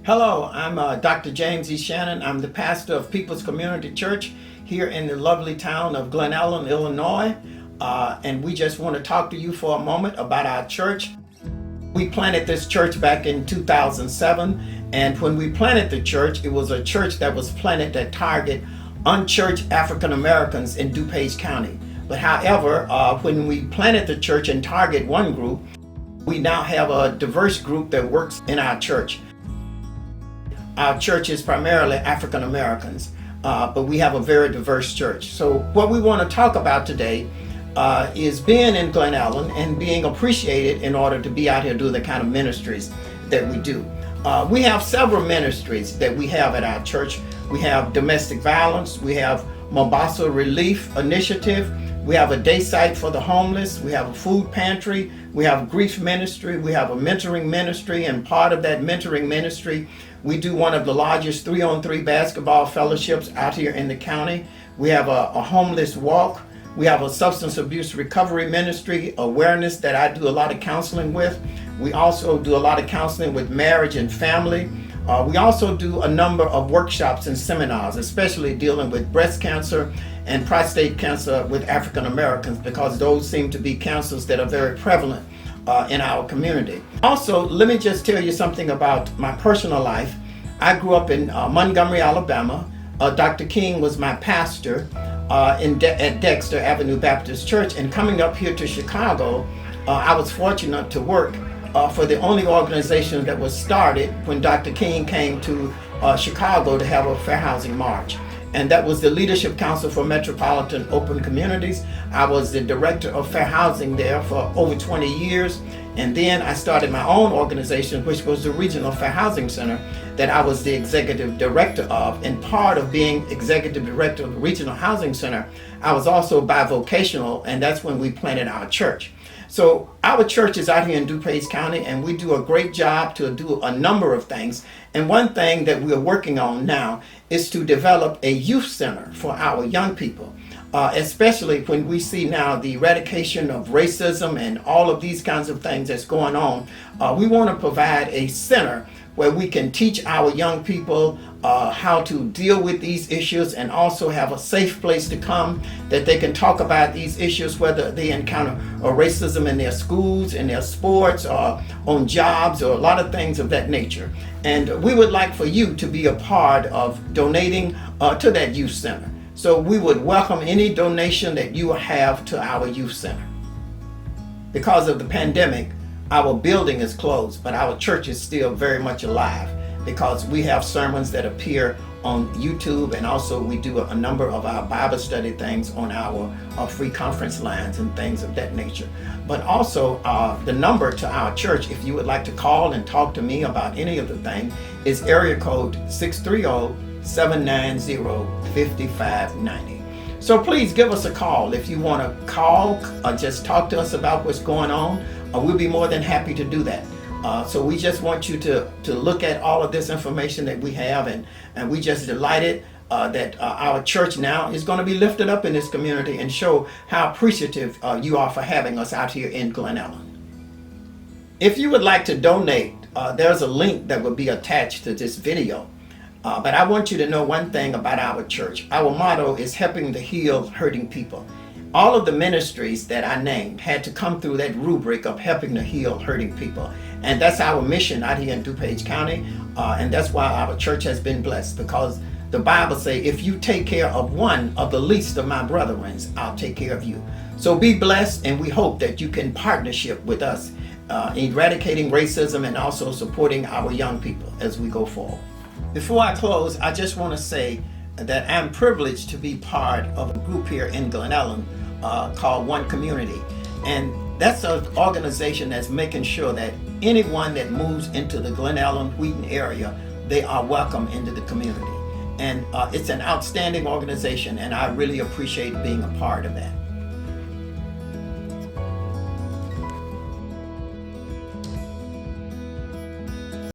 Hello, I'm Dr. James E. Shannon. I'm the pastor of People's Community Church here in the lovely town of Glen Ellyn, Illinois. And we just want to talk to you for a moment about our church. We planted this church back in 2007. And when we planted the church, it was a church that was planted that target unchurched African Americans in DuPage County. But however, when we planted the church and target one group, we now have a diverse group that works in our church. Our church is primarily African Americans, but we have a very diverse church. So what we want to talk about today is being in Glen Ellyn and being appreciated in order to be out here doing the kind of ministries that we do. We have several ministries that we have at our church. We have domestic violence, we have Mombasa Relief Initiative, we have a day site for the homeless, we have a food pantry, we have a grief ministry, we have a mentoring ministry, and part of that mentoring ministry, we do one of the largest 3-on-3 basketball fellowships out here in the county. We have a homeless walk. We have a substance abuse recovery ministry, awareness that I do a lot of counseling with. We also do a lot of counseling with marriage and family. We also do a number of workshops and seminars, especially dealing with breast cancer and prostate cancer with African Americans, because those seem to be cancers that are very prevalent in our community. Also, let me just tell you something about my personal life. I grew up in Montgomery, Alabama. Dr. King was my pastor at Dexter Avenue Baptist Church, and coming up here to Chicago, I was fortunate to work for the only organization that was started when Dr. King came to Chicago to have a fair housing march. And that was the Leadership Council for Metropolitan Open Communities. I was the director of fair housing there for over 20 years. And then I started my own organization, which was the Regional Fair Housing Center, that I was the executive director of. And part of being executive director of the Regional Housing Center, I was also bivocational, and that's when we planted our church. So our church is out here in DuPage County, and we do a great job to do a number of things. And one thing that we're working on now is to develop a youth center for our young people, especially when we see now the eradication of racism and all of these kinds of things that's going on. We want to provide a center where we can teach our young people how to deal with these issues, and also have a safe place to come that they can talk about these issues, whether they encounter racism in their schools, in their sports, or on jobs, or a lot of things of that nature. And we would like for you to be a part of donating to that youth center. So we would welcome any donation that you have to our youth center. Because of the pandemic, our building is closed, but our church is still very much alive, because we have sermons that appear on YouTube, and also we do a number of our Bible study things on our free conference lines and things of that nature. But also the number to our church, if you would like to call and talk to me about any of the things, is area code 630-790-5590. So please give us a call if you want to call or just talk to us about what's going on. We'll be more than happy to do that. So we just want you to look at all of this information that we have, and we just delighted that our church now is going to be lifted up in this community and show how appreciative you are for having us out here in Glen Ellyn. If you would like to donate, there's a link that will be attached to this video. But I want you to know one thing about our church. Our motto is helping to heal hurting people. All of the ministries that I named had to come through that rubric of helping to heal hurting people. And that's our mission out here in DuPage County. And that's why our church has been blessed, because the Bible says, if you take care of one of the least of my brethren, I'll take care of you. So be blessed, and we hope that you can partnership with us eradicating racism and also supporting our young people as we go forward. Before I close, I just want to say that I'm privileged to be part of a group here in Glen Ellyn called One Community. And that's an organization that's making sure that anyone that moves into the Glen Ellyn, Wheaton area, they are welcome into the community. And it's an outstanding organization, and I really appreciate being a part of that.